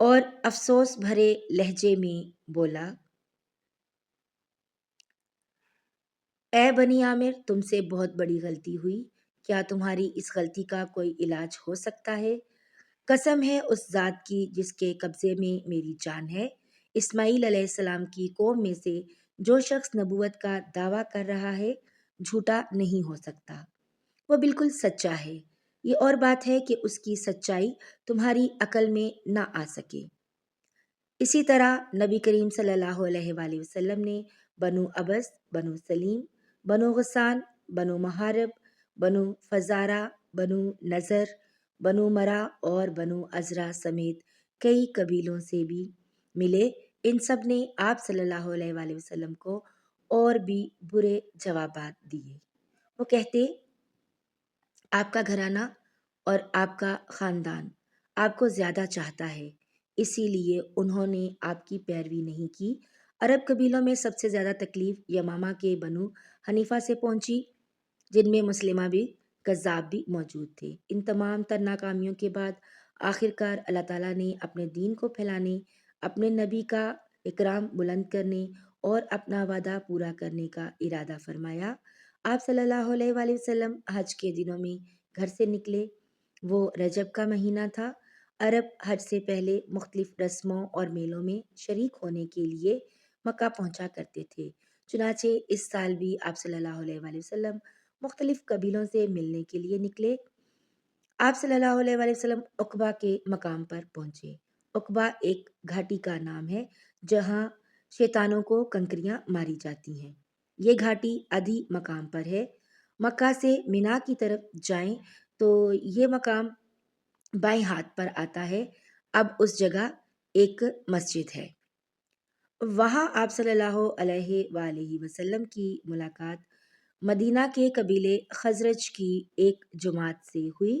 اور افسوس بھرے لہجے میں بولا، اے بنی عامر، تم سے بہت بڑی غلطی ہوئی، کیا تمہاری اس غلطی کا کوئی علاج ہو سکتا ہے؟ قسم ہے اس ذات کی جس کے قبضے میں میری جان ہے، اسماعیل علیہ السلام کی قوم میں سے جو شخص نبوت کا دعویٰ کر رہا ہے جھوٹا نہیں ہو سکتا، وہ بالکل سچا ہے۔ یہ اور بات ہے کہ اس کی سچائی تمہاری عقل میں نہ آ سکے۔ اسی طرح نبی کریم صلی اللہ علیہ وآلہ وسلم نے بنو ابس، بنو سلیم، بنو غسان، بنو محارب، بنو فزارہ، بنو نظر، بنو مرا اور بنو ازرا سمیت کئی قبیلوں سے بھی ملے۔ ان سب نے آپ صلی اللہ علیہ وآلہ وسلم کو اور بھی برے جوابات دیے۔ وہ کہتے، آپ کا گھرانہ اور آپ کا خاندان آپ کو زیادہ چاہتا ہے، اسی لیے انہوں نے آپ کی پیروی نہیں کی۔ عرب قبیلوں میں سب سے زیادہ تکلیف یمامہ کے بنو حنیفہ سے پہنچی، جن میں مسلمہ بھی کذاب بھی موجود تھے۔ ان تمام تر ناکامیوں کے بعد آخرکار اللہ تعالیٰ نے اپنے دین کو پھیلانے، اپنے نبی کا اکرام بلند کرنے اور اپنا وعدہ پورا کرنے کا ارادہ فرمایا۔ آپ صلی اللہ علیہ وآلہ وسلم حج کے دنوں میں گھر سے نکلے۔ وہ رجب کا مہینہ تھا۔ عرب حج سے پہلے مختلف رسموں اور میلوں میں شریک ہونے کے لیے مکہ پہنچا کرتے تھے۔ چنانچہ اس سال بھی آپ صلی اللہ علیہ وآلہ وسلم مختلف قبیلوں سے ملنے کے لیے نکلے۔ آپ صلی اللہ علیہ وآلہ وسلم عقبہ کے مقام پر پہنچے۔ عقبہ ایک گھاٹی کا نام ہے جہاں شیطانوں کو کنکریاں ماری جاتی ہیں۔ یہ گھاٹی ادھی مقام پر ہے۔ مکہ سے مینا کی طرف جائیں تو یہ مقام بائیں ہاتھ پر آتا ہے۔ اب اس جگہ ایک مسجد ہے۔ وہاں آپ صلی اللہ علیہ وآلہ وسلم کی ملاقات مدینہ کے قبیلے خزرج کی ایک جماعت سے ہوئی۔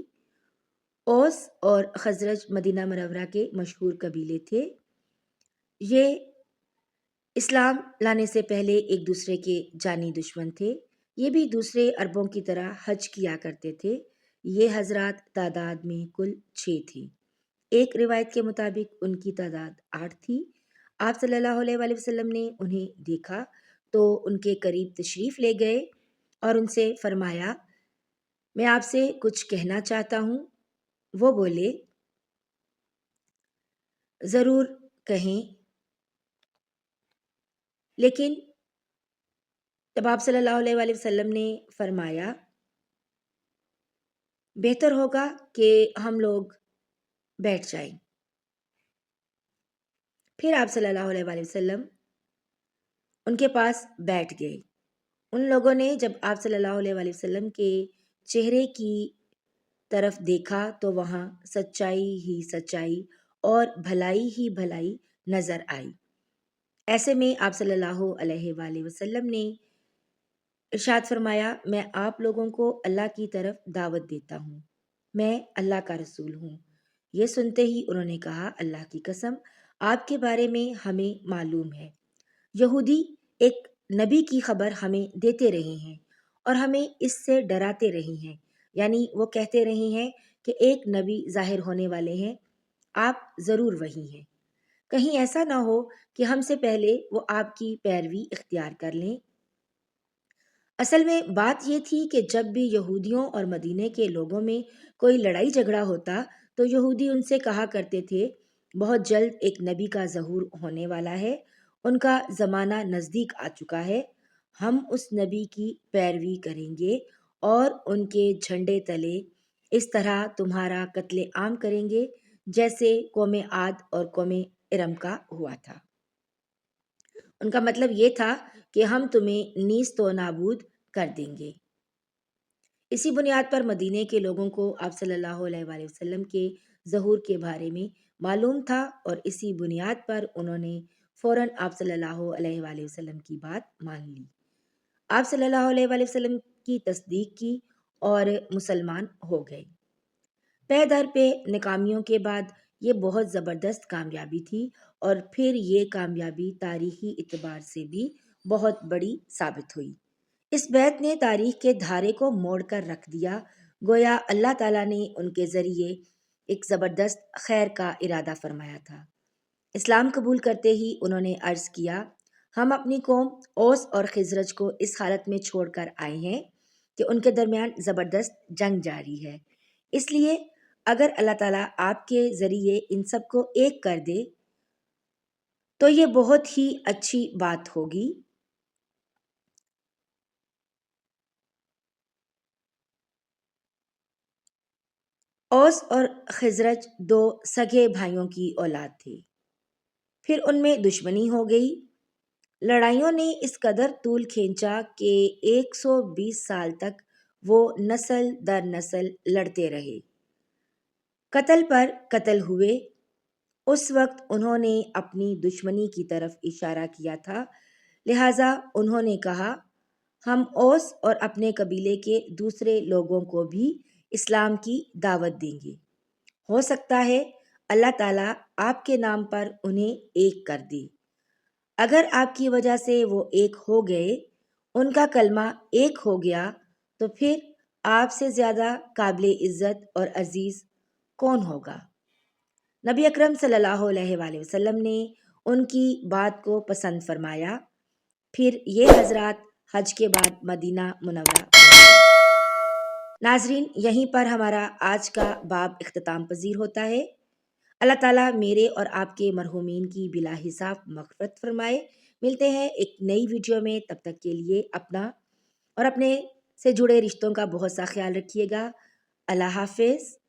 اوس اور خزرج مدینہ منورہ کے مشہور قبیلے تھے۔ یہ اسلام لانے سے پہلے ایک دوسرے کے جانی دشمن تھے۔ یہ بھی دوسرے عربوں کی طرح حج کیا کرتے تھے۔ یہ حضرات تعداد میں کل 6 تھے۔ ایک روایت کے مطابق ان کی تعداد 8 تھی۔ آپ صلی اللہ علیہ وآلہ وسلم نے انہیں دیکھا تو ان کے قریب تشریف لے گئے اور ان سے فرمایا، میں آپ سے کچھ کہنا چاہتا ہوں۔ وہ بولے، ضرور کہیں۔ لیکن تب آپ صلی اللہ علیہ وآلہ وسلم نے فرمایا، بہتر ہوگا کہ ہم لوگ بیٹھ جائیں۔ پھر آپ صلی اللہ علیہ وآلہ وسلم ان کے پاس بیٹھ گئے۔ ان لوگوں نے جب آپ صلی اللہ علیہ وآلہ وسلم کے چہرے کی طرف دیکھا تو وہاں سچائی ہی سچائی اور بھلائی ہی بھلائی نظر آئی۔ ایسے میں آپ صلی اللہ علیہ وآلہ وسلم نے ارشاد فرمایا، میں آپ لوگوں کو اللہ کی طرف دعوت دیتا ہوں، میں اللہ کا رسول ہوں۔ یہ سنتے ہی انہوں نے کہا، اللہ کی قسم، آپ کے بارے میں ہمیں معلوم ہے، یہودی ایک نبی کی خبر ہمیں دیتے رہے ہیں اور ہمیں اس سے ڈراتے رہے ہیں، یعنی وہ کہتے رہے ہیں کہ ایک نبی ظاہر ہونے والے ہیں، آپ ضرور وہی ہیں۔ کہیں ایسا نہ ہو کہ ہم سے پہلے وہ آپ کی پیروی اختیار کر لیں۔ اصل میں بات یہ تھی کہ جب بھی یہودیوں اور مدینے کے لوگوں میں کوئی لڑائی جھگڑا ہوتا تو یہودی ان سے کہا کرتے تھے، بہت جلد ایک نبی کا ظہور ہونے والا ہے، ان کا زمانہ نزدیک آ چکا ہے، ہم اس نبی کی پیروی کریں گے اور ان کے جھنڈے تلے اس طرح تمہارا قتل عام کریں گے جیسے قوم عاد اور قوم ارم کا ہوا تھا۔ ان کا مطلب یہ تھا کہ ہم تمہیں نیست و نابود کر دیں گے۔ اسی بنیاد پر مدینے کے لوگوں کو آپ صلی اللہ علیہ وآلہ وسلم کے ظہور کے بارے میں معلوم تھا اور اسی بنیاد پر انہوں نے فوراً آپ صلی اللہ علیہ وآلہ وسلم کی بات مان لی۔ آپ صلی اللہ علیہ وآلہ وسلم کی تصدیق کی اور مسلمان ہو گئے۔ پے در پہ ناکامیوں کے بعد یہ بہت زبردست کامیابی تھی اور پھر یہ کامیابی تاریخی اعتبار سے بھی بہت بڑی ثابت ہوئی۔ اس بیعت نے تاریخ کے دھارے کو موڑ کر رکھ دیا، گویا اللہ تعالیٰ نے ان کے ذریعے ایک زبردست خیر کا ارادہ فرمایا تھا۔ اسلام قبول کرتے ہی انہوں نے عرض کیا، ہم اپنی قوم اوس اور خزرج کو اس حالت میں چھوڑ کر آئے ہیں کہ ان کے درمیان زبردست جنگ جاری ہے، اس لیے اگر اللہ تعالیٰ آپ کے ذریعے ان سب کو ایک کر دے تو یہ بہت ہی اچھی بات ہوگی۔ اوس اور خزرج دو سگے بھائیوں کی اولاد تھے، پھر ان میں دشمنی ہو گئی۔ لڑائیوں نے اس قدر طول کھینچا کہ 120 سال تک وہ نسل در نسل لڑتے رہے، قتل پر قتل ہوئے۔ اس وقت انہوں نے اپنی دشمنی کی طرف اشارہ کیا تھا، لہٰذا انہوں نے کہا، ہم اوس اور اپنے قبیلے کے دوسرے لوگوں کو بھی اسلام کی دعوت دیں گے، ہو سکتا ہے اللہ تعالیٰ آپ کے نام پر انہیں ایک کر دے۔ اگر آپ کی وجہ سے وہ ایک ہو گئے، ان کا کلمہ ایک ہو گیا، تو پھر آپ سے زیادہ قابل عزت اور عزیز کون ہوگا؟ نبی اکرم صلی اللہ علیہ وآلہ وسلم نے ان کی بات کو پسند فرمایا۔ پھر یہ حضرات حج کے بعد مدینہ منورہ پہنچے۔ ناظرین، یہیں پر ہمارا آج کا باب اختتام پذیر ہوتا ہے۔ اللہ تعالیٰ میرے اور آپ کے مرحومین کی بلا حساب مغفرت فرمائے۔ ملتے ہیں ایک نئی ویڈیو میں، تب تک کے لیے اپنا اور اپنے سے جڑے رشتوں کا بہت سا خیال رکھیے گا۔ اللہ حافظ۔